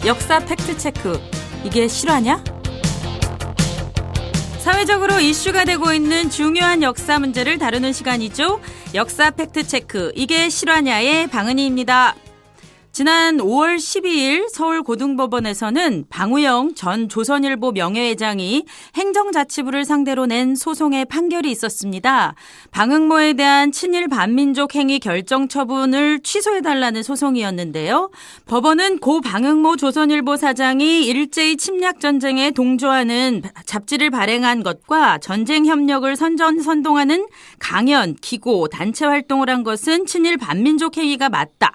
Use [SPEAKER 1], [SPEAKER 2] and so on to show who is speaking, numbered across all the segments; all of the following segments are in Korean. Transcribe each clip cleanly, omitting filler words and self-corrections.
[SPEAKER 1] 역사 팩트체크, 이게 실화냐? 사회적으로 이슈가 되고 있는 중요한 역사 문제를 다루는 시간이죠. 역사 팩트체크, 이게 실화냐의 방은희입니다. 지난 5월 12일 서울고등법원에서는 방우영 전 조선일보 명예회장이 행정자치부를 상대로 낸 소송의 판결이 있었습니다. 방응모에 대한 친일 반민족 행위 결정 처분을 취소해달라는 소송이었는데요. 법원은 고 방응모 조선일보 사장이 일제히 침략전쟁에 동조하는 잡지를 발행한 것과 전쟁협력을 선동하는 강연, 기고, 단체 활동을 한 것은 친일 반민족 행위가 맞다.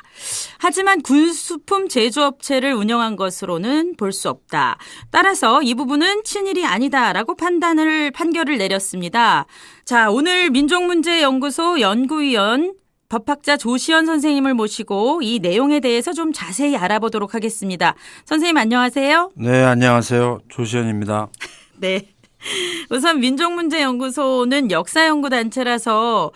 [SPEAKER 1] 하지만 군수품 제조업체를 운영한 것으로는 볼 수 없다. 따라서 이 부분은 친일이 아니다라고 판결을 내렸습니다. 자, 오늘 민족문제연구소 연구위원 법학자 조시현 선생님을 모시고 이 내용에 대해서 좀 자세히 알아보도록 하겠습니다. 선생님 안녕하세요.
[SPEAKER 2] 네, 안녕하세요. 조시현입니다.
[SPEAKER 1] 네. 우선 민족문제연구소는 역사연구단체라서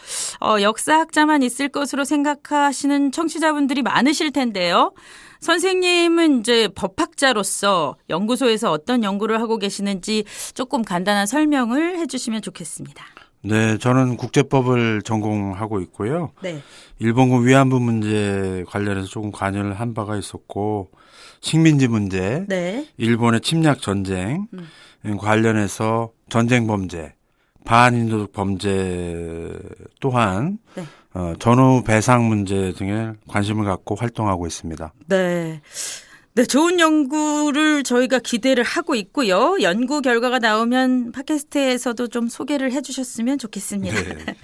[SPEAKER 1] 역사학자만 있을 것으로 생각하시는 청취자분들이 많으실 텐데요. 선생님은 이제 법학자로서 연구소에서 어떤 연구를 하고 계시는지 조금 간단한 설명을 해 주시면 좋겠습니다.
[SPEAKER 2] 네, 저는 국제법을 전공하고 있고요.
[SPEAKER 1] 네.
[SPEAKER 2] 일본군 위안부 문제 관련해서 조금 관여를 한 바가 있었고 식민지 문제,
[SPEAKER 1] 네.
[SPEAKER 2] 일본의 침략 전쟁 관련해서 전쟁 범죄, 반인도적 범죄 또한
[SPEAKER 1] 네.
[SPEAKER 2] 전후 배상 문제 등에 관심을 갖고 활동하고 있습니다.
[SPEAKER 1] 네. 네, 좋은 연구를 저희가 기대를 하고 있고요. 연구 결과가 나오면 팟캐스트에서도 좀 소개를 해 주셨으면 좋겠습니다.
[SPEAKER 2] 네.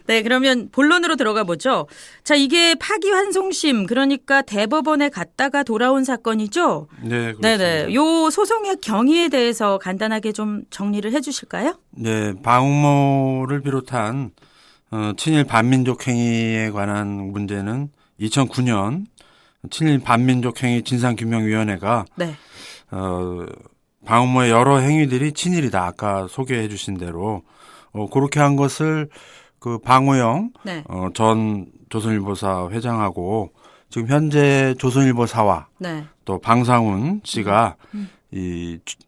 [SPEAKER 1] 네, 그러면 본론으로 들어가 보죠. 자, 이게 파기환송심, 그러니까 대법원에 갔다가 돌아온 사건이죠?
[SPEAKER 2] 네, 그렇습니다.
[SPEAKER 1] 네네. 요 소송의 경위에 대해서 간단하게 좀 정리를 해 주실까요?
[SPEAKER 2] 네, 방응모를 비롯한 친일 반민족 행위에 관한 문제는 2009년 친일 반민족 행위 진상규명위원회가
[SPEAKER 1] 네.
[SPEAKER 2] 방응모의 여러 행위들이 친일이다. 아까 소개해 주신 대로 그렇게 한 것을 그 방우영
[SPEAKER 1] 네.
[SPEAKER 2] 전 조선일보사 회장하고 지금 현재 조선일보사와
[SPEAKER 1] 네.
[SPEAKER 2] 또 방상훈 씨가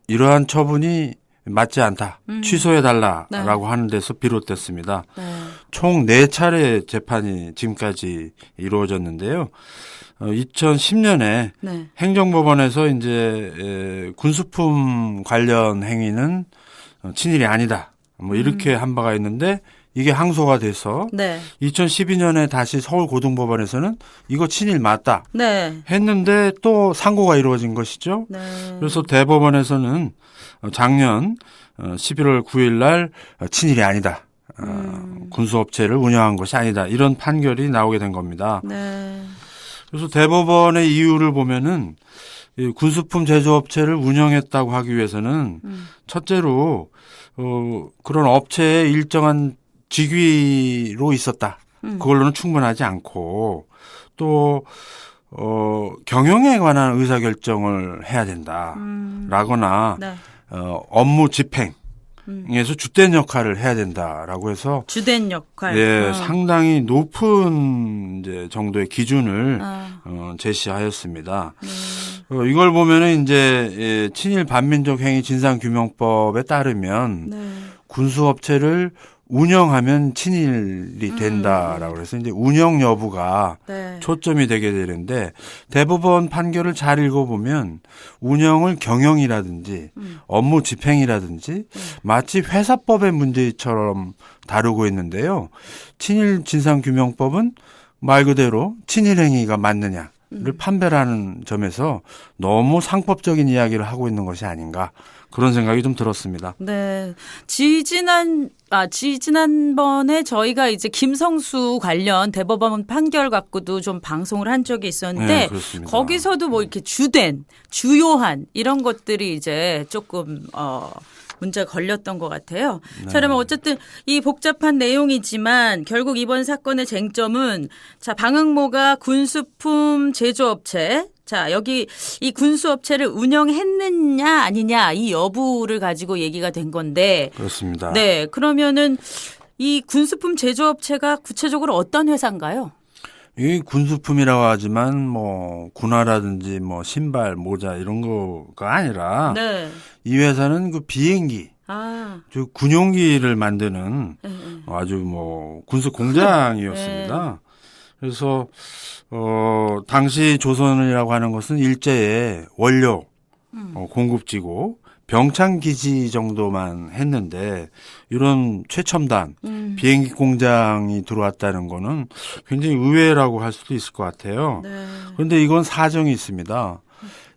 [SPEAKER 2] 이러한 처분이 맞지 않다. 취소해달라라고
[SPEAKER 1] 네.
[SPEAKER 2] 하는 데서 비롯됐습니다.
[SPEAKER 1] 네.
[SPEAKER 2] 총 4차례 재판이 지금까지 이루어졌는데요. 2010년에
[SPEAKER 1] 네.
[SPEAKER 2] 행정법원에서 이제 군수품 관련 행위는 친일이 아니다. 뭐 이렇게 한 바가 있는데 이게 항소가 돼서
[SPEAKER 1] 네.
[SPEAKER 2] 2012년에 다시 서울고등법원에서는 이거 친일 맞다
[SPEAKER 1] 네.
[SPEAKER 2] 했는데 또 상고가 이루어진 것이죠.
[SPEAKER 1] 네.
[SPEAKER 2] 그래서 대법원에서는 작년 11월 9일 날 친일이 아니다. 군수업체를 운영한 것이 아니다. 이런 판결이 나오게 된 겁니다.
[SPEAKER 1] 네.
[SPEAKER 2] 그래서 대법원의 이유를 보면은 이 군수품 제조업체를 운영했다고 하기 위해서는 첫째로 그런 업체에 일정한 직위로 있었다. 그걸로는 충분하지 않고 또 경영에 관한 의사결정을 해야 된다라거나
[SPEAKER 1] 네.
[SPEAKER 2] 업무 집행에서 주된 역할을 해야 된다라고 해서
[SPEAKER 1] 주된 역할.
[SPEAKER 2] 네, 상당히 높은 이제 정도의 기준을 제시하였습니다. 이걸 보면은 이제 친일 반민족 행위 진상규명법에 따르면
[SPEAKER 1] 네.
[SPEAKER 2] 군수업체를 운영하면 친일이 된다라고 해서 이제 운영 여부가
[SPEAKER 1] 네.
[SPEAKER 2] 초점이 되게 되는데 대법원 판결을 잘 읽어보면 운영을 경영이라든지 업무 집행이라든지 마치 회사법의 문제처럼 다루고 있는데요. 친일 진상규명법은 말 그대로 친일 행위가 맞느냐를 판별하는 점에서 너무 상법적인 이야기를 하고 있는 것이 아닌가 그런 생각이 좀 들었습니다.
[SPEAKER 1] 네. 지지난번에 저희가 이제 김성수 관련 대법원 판결 갖고도 좀 방송을 한 적이 있었는데
[SPEAKER 2] 네, 그렇습니다.
[SPEAKER 1] 거기서도 뭐 이렇게 주요한 이런 것들이 이제 조금 문제가 걸렸던 것 같아요.
[SPEAKER 2] 네.
[SPEAKER 1] 자, 그러면 어쨌든 이 복잡한 내용이지만 결국 이번 사건의 쟁점은 자, 방응모가 군수품 제조업체 자, 여기 이 군수업체를 운영했느냐 아니냐 이 여부를 가지고 얘기가 된 건데.
[SPEAKER 2] 그렇습니다.
[SPEAKER 1] 네. 그러면은 이 군수품 제조업체가 구체적으로 어떤 회사인가요?
[SPEAKER 2] 이 군수품이라고 하지만 뭐 군화라든지 뭐 신발, 모자 이런 거가 아니라
[SPEAKER 1] 네.
[SPEAKER 2] 이 회사는 그 비행기,
[SPEAKER 1] 아,
[SPEAKER 2] 즉 군용기를 만드는
[SPEAKER 1] 네.
[SPEAKER 2] 아주 뭐 군수 공장이었습니다. 그래서 당시 조선이라고 하는 것은 일제의 원료 공급지고 병창 기지 정도만 했는데 이런 최첨단 비행기 공장이 들어왔다는 거는 굉장히 의외라고 할 수도 있을 것 같아요.
[SPEAKER 1] 네.
[SPEAKER 2] 그런데 이건 사정이 있습니다.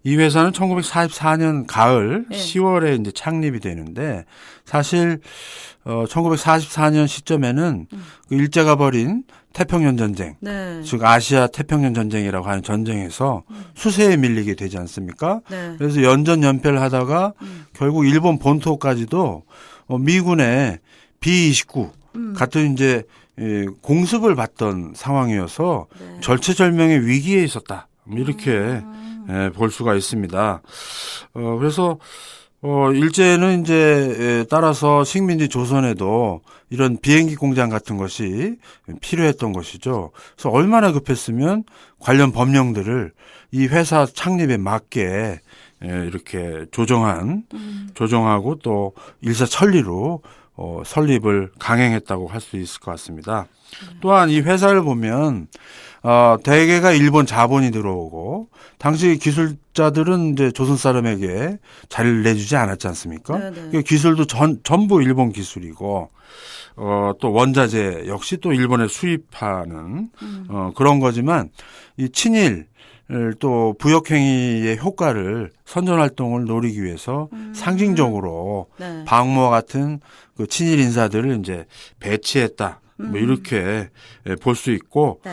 [SPEAKER 2] 이 회사는 1944년 가을
[SPEAKER 1] 네.
[SPEAKER 2] 10월에 이제 창립이 되는데 사실 1944년 시점에는 그 일제가 벌인 태평양 전쟁,
[SPEAKER 1] 네.
[SPEAKER 2] 즉 아시아 태평양 전쟁이라고 하는 전쟁에서 수세에 밀리게 되지 않습니까?
[SPEAKER 1] 네.
[SPEAKER 2] 그래서 연전 연패를 하다가 결국 일본 본토까지도 미군의 B-29 같은 이제 공습을 받던 상황이어서
[SPEAKER 1] 네.
[SPEAKER 2] 절체절명의 위기에 있었다. 이렇게 볼 수가 있습니다. 그래서 일제는 이제 따라서 식민지 조선에도 이런 비행기 공장 같은 것이 필요했던 것이죠. 그래서 얼마나 급했으면 관련 법령들을 이 회사 창립에 맞게 이렇게 조정하고 또 일사천리로 설립을 강행했다고 할 수 있을 것 같습니다. 또한 이 회사를 보면 대개가 일본 자본이 들어오고 당시 기술자들은 이제 조선 사람에게 자리를 내주지 않았지 않습니까?
[SPEAKER 1] 네네.
[SPEAKER 2] 그 기술도 전부 일본 기술이고 또 원자재 역시 또 일본에 수입하는 그런 거지만 이 친일 또 부역행위의 효과를 선전활동을 노리기 위해서 상징적으로
[SPEAKER 1] 네.
[SPEAKER 2] 방모와 같은 그 친일 인사들을 이제 배치했다. 뭐 이렇게 볼 수 있고
[SPEAKER 1] 네.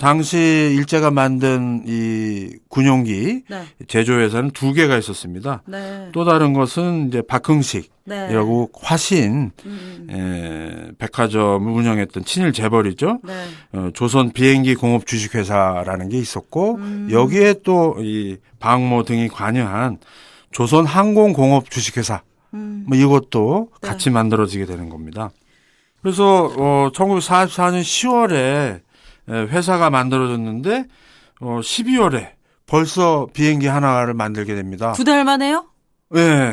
[SPEAKER 2] 당시 일제가 만든 이 군용기
[SPEAKER 1] 네.
[SPEAKER 2] 제조회사는 2개가 있었습니다.
[SPEAKER 1] 네.
[SPEAKER 2] 또 다른 것은 이제 박흥식이라고
[SPEAKER 1] 네.
[SPEAKER 2] 화신 백화점을 운영했던 친일 재벌이죠.
[SPEAKER 1] 네.
[SPEAKER 2] 조선 비행기 공업 주식회사라는 게 있었고 여기에 또 이 방모 등이 관여한 조선 항공공업 주식회사 뭐 이것도
[SPEAKER 1] 네.
[SPEAKER 2] 같이 만들어지게 되는 겁니다. 그래서 1944년 10월에 회사가 만들어졌는데 12월에 벌써 비행기 하나를 만들게 됩니다.
[SPEAKER 1] 2달 만에요?
[SPEAKER 2] 네.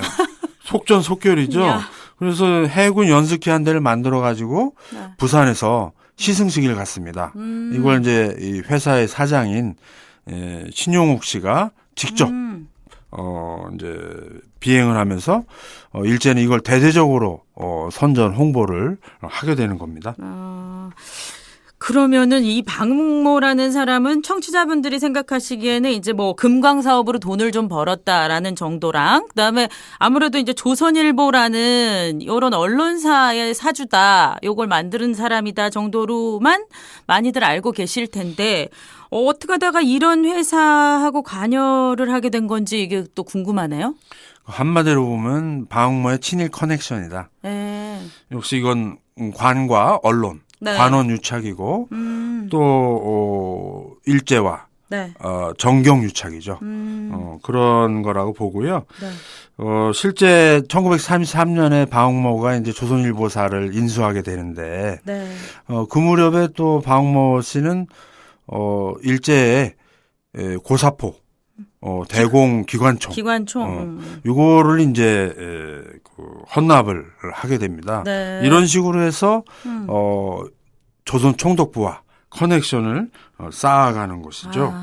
[SPEAKER 2] 속전속결이죠.
[SPEAKER 1] 이야.
[SPEAKER 2] 그래서 해군 연습기 한 대를 만들어 가지고
[SPEAKER 1] 네.
[SPEAKER 2] 부산에서 시승식을 갔습니다. 이걸 이제 이 회사의 사장인 신용욱 씨가 직접 이제 비행을 하면서 일제는 이걸 대대적으로 선전 홍보를 하게 되는 겁니다.
[SPEAKER 1] 그러면은 이 박묵모라는 사람은 청취자분들이 생각하시기에는 이제 뭐 금광 사업으로 돈을 좀 벌었다라는 정도랑 그다음에 아무래도 이제 조선일보라는 이런 언론사의 사주다, 요걸 만드는 사람이다 정도로만 많이들 알고 계실 텐데 어떻게 하다가 이런 회사하고 관여를 하게 된 건지 이게 또 궁금하네요.
[SPEAKER 2] 한마디로 보면 박묵모의 친일 커넥션이다.
[SPEAKER 1] 네.
[SPEAKER 2] 역시 이건 관과 언론,
[SPEAKER 1] 네.
[SPEAKER 2] 관원 유착이고 또 일제와
[SPEAKER 1] 네.
[SPEAKER 2] 정경 유착이죠. 그런 거라고 보고요.
[SPEAKER 1] 네.
[SPEAKER 2] 실제 1933년에 박묵모가 이제 조선일보사를 인수하게 되는데
[SPEAKER 1] 네.
[SPEAKER 2] 그 무렵에 또 박묵모 씨는 일제의 고사포 대공 기관총
[SPEAKER 1] 기관총.
[SPEAKER 2] 이거를 이제 그 헌납을 하게 됩니다.
[SPEAKER 1] 네.
[SPEAKER 2] 이런 식으로 해서 조선 총독부와 커넥션을 쌓아가는 것이죠.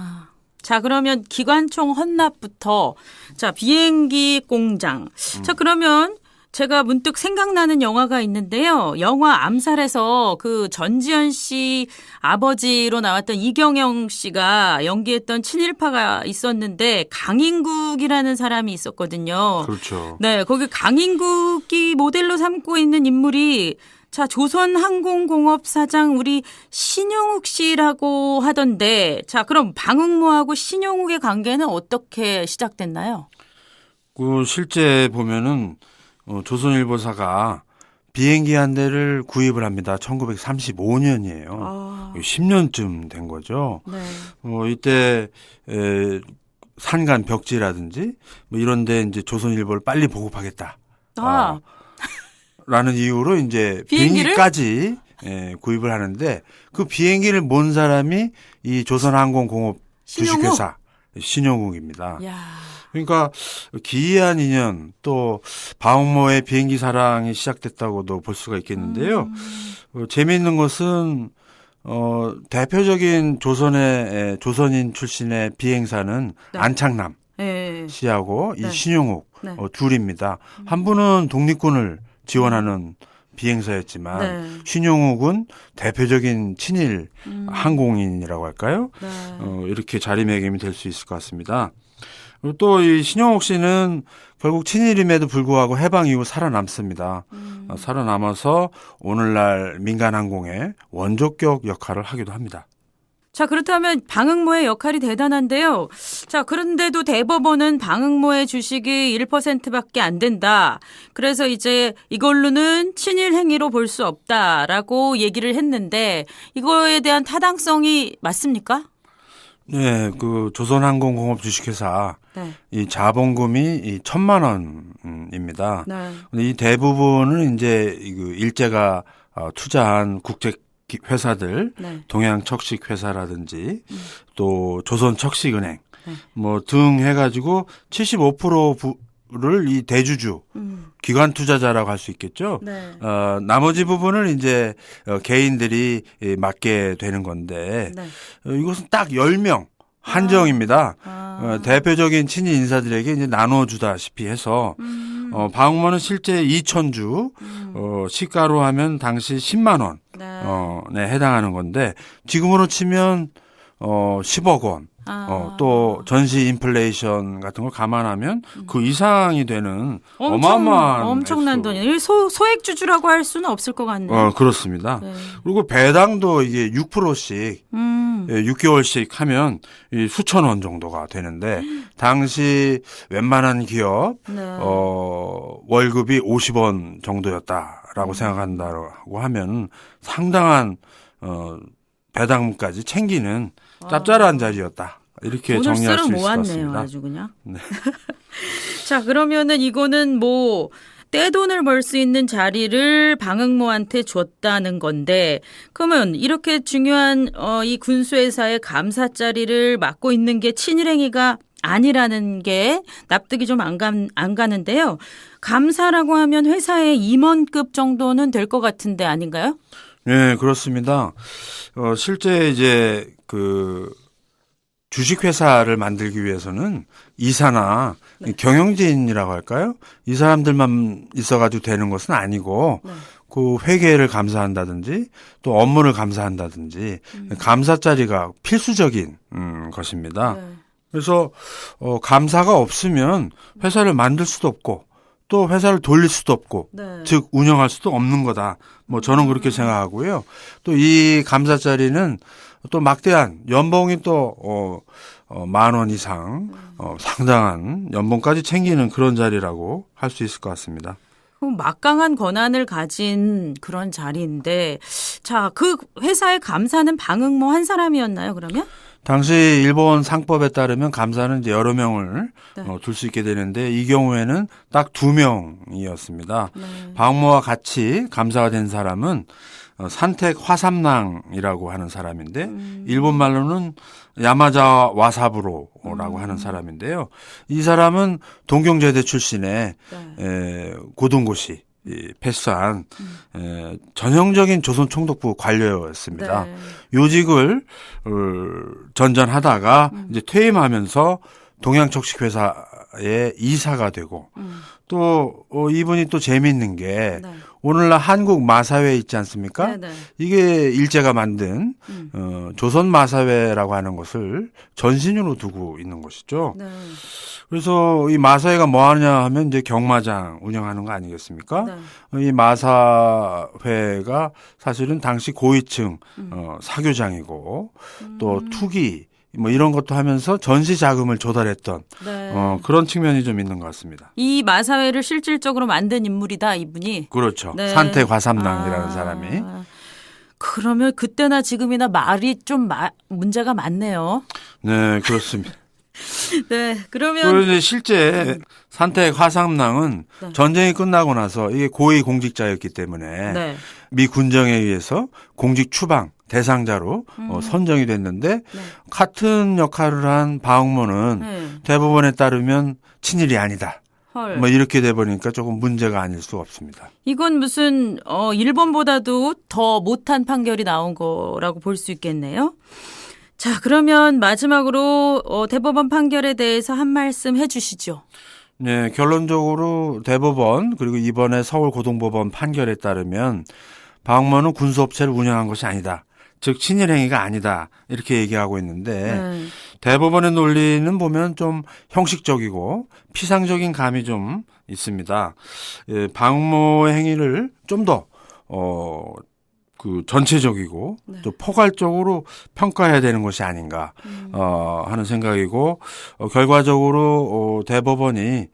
[SPEAKER 1] 자, 그러면 기관총 헌납부터 자, 비행기 공장. 자, 그러면 제가 문득 생각나는 영화가 있는데요. 영화 암살에서 그 전지현 씨 아버지로 나왔던 이경영 씨가 연기했던 친일파가 있었는데 강인국이라는 사람이 있었거든요.
[SPEAKER 2] 그렇죠.
[SPEAKER 1] 네, 거기 강인국이 모델로 삼고 있는 인물이 자, 조선항공공업 사장 우리 신용욱 씨라고 하던데 자, 그럼 박묵모하고 신용욱의 관계는 어떻게 시작됐나요?
[SPEAKER 2] 그 실제 보면은 조선일보사가 비행기 한 대를 구입을 합니다. 1935년이에요. 10년쯤 된 거죠.
[SPEAKER 1] 네.
[SPEAKER 2] 이때 산간 벽지라든지 뭐 이런 데 이제 조선일보를 빨리 보급하겠다. 라는 이유로 이제
[SPEAKER 1] 비행기를?
[SPEAKER 2] 비행기까지 구입을 하는데 그 비행기를 몬 사람이 이 조선항공공업
[SPEAKER 1] 신용욱?
[SPEAKER 2] 주식회사 신용욱입니다.
[SPEAKER 1] 야.
[SPEAKER 2] 그러니까 기이한 인연 또 방모의 비행기 사랑이 시작됐다고도 볼 수가 있겠는데요. 재미있는 것은 대표적인 조선인 출신의 비행사는
[SPEAKER 1] 네.
[SPEAKER 2] 안창남
[SPEAKER 1] 예.
[SPEAKER 2] 씨하고
[SPEAKER 1] 네.
[SPEAKER 2] 이 신용욱
[SPEAKER 1] 네.
[SPEAKER 2] 둘입니다. 한 분은 독립군을 지원하는 비행사였지만
[SPEAKER 1] 네.
[SPEAKER 2] 신용욱은 대표적인 친일 항공인이라고 할까요?
[SPEAKER 1] 네.
[SPEAKER 2] 이렇게 자리매김이 될 수 있을 것 같습니다. 또 이 신용욱 씨는 결국 친일임에도 불구하고 해방 이후 살아남습니다. 살아남아서 오늘날 민간항공의 원조격 역할을 하기도 합니다.
[SPEAKER 1] 자, 그렇다면 방응모의 역할이 대단한데요. 자, 그런데도 대법원은 방응모의 주식이 1%밖에 안 된다. 그래서 이제 이걸로는 친일 행위로 볼 수 없다라고 얘기를 했는데 이거에 대한 타당성이 맞습니까?
[SPEAKER 2] 네, 그 조선항공공업 주식회사
[SPEAKER 1] 네.
[SPEAKER 2] 이 자본금이 이 1,000만 원입니다.
[SPEAKER 1] 네.
[SPEAKER 2] 이 대부분은 이제 그 일제가 투자한 국제 회사들,
[SPEAKER 1] 네.
[SPEAKER 2] 동양척식회사라든지 또 조선척식은행
[SPEAKER 1] 네.
[SPEAKER 2] 뭐 등 해가지고 75%를 이 대주주 기관 투자자라고 할 수 있겠죠.
[SPEAKER 1] 네.
[SPEAKER 2] 나머지 부분을 이제 개인들이 맡게 되는 건데
[SPEAKER 1] 네.
[SPEAKER 2] 이것은 딱 10명 한정입니다. 대표적인 친일 인사들에게 이제 나눠주다시피 해서 방문은 실제 2,000주 시가로 하면 당시 10만 원
[SPEAKER 1] 네.
[SPEAKER 2] 해당하는 건데 지금으로 치면 10억 원. 또 전시 인플레이션 같은 걸 감안하면 그 이상이 되는 어마어마한
[SPEAKER 1] 엄청난 돈이에요. 소액주주라고 할 수는 없을 것 같네요.
[SPEAKER 2] 그렇습니다.
[SPEAKER 1] 네.
[SPEAKER 2] 그리고 배당도 이게 6%씩 6개월씩 하면 이 수천 원 정도가 되는데 당시 웬만한 기업
[SPEAKER 1] 네.
[SPEAKER 2] 월급이 50원 정도였다라고 생각한다고 하면 상당한 배당까지 챙기는 짭짤한 자리였다. 이렇게
[SPEAKER 1] 돈을
[SPEAKER 2] 정리할
[SPEAKER 1] 쓸어
[SPEAKER 2] 수 있을 것
[SPEAKER 1] 모았네요.
[SPEAKER 2] 같습니다.
[SPEAKER 1] 아주 그냥.
[SPEAKER 2] 네.
[SPEAKER 1] 자, 그러면은 이거는 뭐 떼돈을 벌 수 있는 자리를 방응모한테 줬다는 건데 그러면 이렇게 중요한 이 군수회사의 감사 자리를 맡고 있는 게 친일행위가 아니라는 게 납득이 좀 안 가는데요. 감사라고 하면 회사의 임원급 정도는 될 것 같은데 아닌가요?
[SPEAKER 2] 네, 그렇습니다. 실제 이제 그 주식회사를 만들기 위해서는 이사나 경영진이라고 할까요? 이 사람들만 있어가지고 되는 것은 아니고 그 회계를 감사한다든지 또 업무를 감사한다든지 감사 자리가 필수적인 것입니다.
[SPEAKER 1] 네.
[SPEAKER 2] 그래서 감사가 없으면 회사를 만들 수도 없고 또 회사를 돌릴 수도 없고
[SPEAKER 1] 네.
[SPEAKER 2] 즉 운영할 수도 없는 거다. 뭐 저는 그렇게 생각하고요. 또 이 감사 자리는 또 막대한 연봉이 또 10,000원 이상 상당한 연봉까지 챙기는 그런 자리라고 할 수 있을 것 같습니다.
[SPEAKER 1] 그럼 막강한 권한을 가진 그런 자리인데 자, 그 회사의 감사는 방응모 한 사람이었나요, 그러면?
[SPEAKER 2] 당시 일본 상법에 따르면 감사는 이제 여러 명을
[SPEAKER 1] 네.
[SPEAKER 2] 둘 수 있게 되는데 이 경우에는 딱 2명이었습니다.
[SPEAKER 1] 네.
[SPEAKER 2] 방모와 같이 감사가 된 사람은 산택 화삼랑이라고 하는 사람인데 일본 말로는 야마자 와사부로라고 하는 사람인데요. 이 사람은 동경제대 출신의 고등고시 패스한 전형적인 조선총독부 관료였습니다.
[SPEAKER 1] 네.
[SPEAKER 2] 요직을 전전하다가 이제 퇴임하면서 동양척식회사의 이사가 되고 또 이분이 또 재미있는 게
[SPEAKER 1] 네.
[SPEAKER 2] 오늘날 한국 마사회 있지 않습니까?
[SPEAKER 1] 네, 네.
[SPEAKER 2] 이게 일제가 만든 조선 마사회라고 하는 것을 전신으로 두고 있는 것이죠.
[SPEAKER 1] 네.
[SPEAKER 2] 그래서 이 마사회가 뭐 하느냐 하면 이제 경마장 운영하는 거 아니겠습니까?
[SPEAKER 1] 네.
[SPEAKER 2] 이 마사회가 사실은 당시 고위층 사교장이고 또 투기 뭐 이런 것도 하면서 전시 자금을 조달했던
[SPEAKER 1] 네.
[SPEAKER 2] 그런 측면이 좀 있는 것 같습니다.
[SPEAKER 1] 이 마사회를 실질적으로 만든 인물이다, 이분이.
[SPEAKER 2] 그렇죠.
[SPEAKER 1] 네.
[SPEAKER 2] 산택 화삼랑이라는 사람이.
[SPEAKER 1] 그러면 그때나 지금이나 말이 좀 문제가 많네요.
[SPEAKER 2] 네, 그렇습니다.
[SPEAKER 1] 네, 그러면
[SPEAKER 2] 그런데 실제 산택 화상낭은
[SPEAKER 1] 네.
[SPEAKER 2] 전쟁이 끝나고 나서 이게 고위 공직자였기 때문에
[SPEAKER 1] 네.
[SPEAKER 2] 미 군정에 의해서 공직 추방 대상자로 선정이 됐는데
[SPEAKER 1] 네.
[SPEAKER 2] 같은 역할을 한 방학모는
[SPEAKER 1] 네.
[SPEAKER 2] 대법원에 따르면 친일이 아니다.
[SPEAKER 1] 헐.
[SPEAKER 2] 뭐 이렇게 돼버리니까 조금 문제가 아닐 수 없습니다.
[SPEAKER 1] 이건 무슨 일본보다도 더 못한 판결이 나온 거라고 볼 수 있겠네요. 자, 그러면 마지막으로 대법원 판결에 대해서 한 말씀 해주시죠.
[SPEAKER 2] 네, 결론적으로 대법원 그리고 이번에 서울고등법원 판결에 따르면 방학모는 군수업체를 운영한 것이 아니다. 즉 친일 행위가 아니다. 이렇게 얘기하고 있는데
[SPEAKER 1] 네.
[SPEAKER 2] 대법원의 논리는 보면 좀 형식적이고 피상적인 감이 좀 있습니다. 예, 방학모의 행위를 좀 더 전체적이고
[SPEAKER 1] 네.
[SPEAKER 2] 또 포괄적으로 평가해야 되는 것이 아닌가 하는 생각이고 결과적으로 대법원이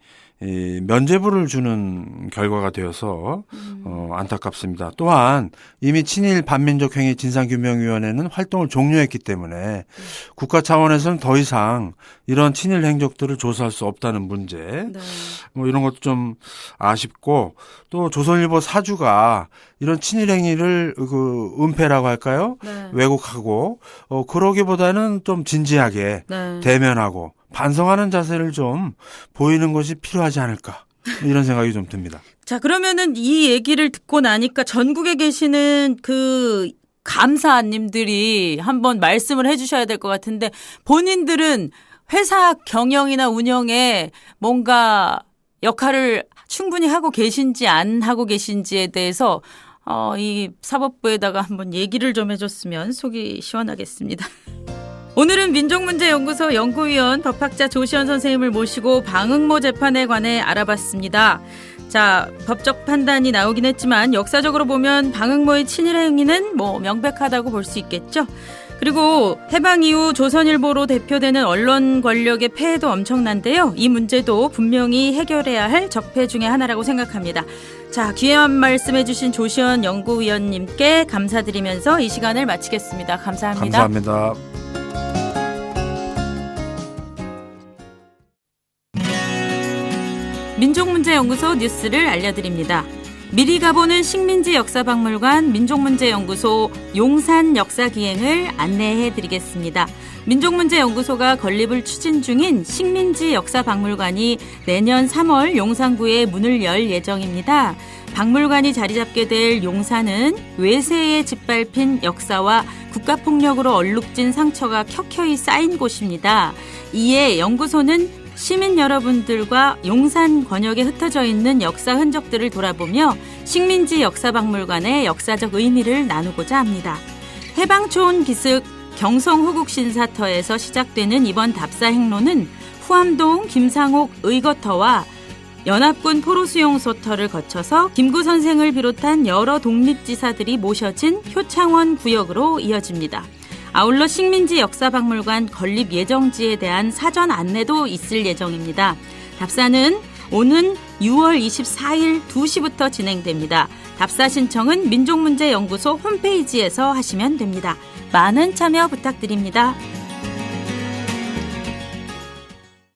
[SPEAKER 2] 이 면죄부를 주는 결과가 되어서 안타깝습니다. 또한 이미 친일 반민족 행위 진상규명위원회는 활동을 종료했기 때문에 국가 차원에서는 더 이상 이런 친일 행적들을 조사할 수 없다는 문제,
[SPEAKER 1] 네.
[SPEAKER 2] 뭐 이런 것도 좀 아쉽고 또 조선일보 사주가 이런 친일 행위를 은폐라고 할까요?
[SPEAKER 1] 네.
[SPEAKER 2] 왜곡하고 그러기보다는 좀 진지하게
[SPEAKER 1] 네.
[SPEAKER 2] 대면하고 반성하는 자세를 좀 보이는 것이 필요하지 않을까 이런 생각이 좀 듭니다.
[SPEAKER 1] 자, 그러면은 이 얘기를 듣고 나니까 전국에 계시는 그 감사님들이 한번 말씀을 해주셔야 될 것 같은데 본인들은 회사 경영이나 운영에 뭔가 역할을 충분히 하고 계신지 안 하고 계신지에 대해서 이 사법부에다가 한번 얘기를 좀 해줬으면 속이 시원하겠습니다. 오늘은 민족문제연구소 연구위원 법학자 조시원 선생님을 모시고 방학모 재판에 관해 알아봤습니다. 자, 법적 판단이 나오긴 했지만 역사적으로 보면 방학모의 친일 행위는 명백하다고 볼 수 있겠죠. 그리고 해방 이후 조선일보로 대표되는 언론 권력의 폐해도 엄청난데요. 이 문제도 분명히 해결해야 할 적폐 중에 하나라고 생각합니다. 자, 귀한 말씀해 주신 조시원 연구위원님께 감사드리면서 이 시간을 마치겠습니다. 감사합니다.
[SPEAKER 2] 감사합니다.
[SPEAKER 1] 민족문제연구소 뉴스를 알려드립니다. 미리 가보는 식민지 역사박물관 민족문제연구소 용산 역사기행을 안내해드리겠습니다. 민족문제연구소가 건립을 추진 중인 식민지 역사박물관이 내년 3월 용산구에 문을 열 예정입니다. 박물관이 자리 잡게 될 용산은 외세에 짓밟힌 역사와 국가폭력으로 얼룩진 상처가 켜켜이 쌓인 곳입니다. 이에 연구소는 시민 여러분들과 용산 권역에 흩어져 있는 역사 흔적들을 돌아보며 식민지 역사박물관의 역사적 의미를 나누고자 합니다. 해방초원 기슭 경성호국신사터에서 시작되는 이번 답사 행로는 후암동 김상옥 의거터와 연합군 포로수용소터를 거쳐서 김구 선생을 비롯한 여러 독립지사들이 모셔진 효창원 구역으로 이어집니다. 아울러 식민지 역사박물관 건립 예정지에 대한 사전 안내도 있을 예정입니다. 답사는 오는 6월 24일 2시부터 진행됩니다. 답사 신청은 민족문제연구소 홈페이지에서 하시면 됩니다. 많은 참여 부탁드립니다.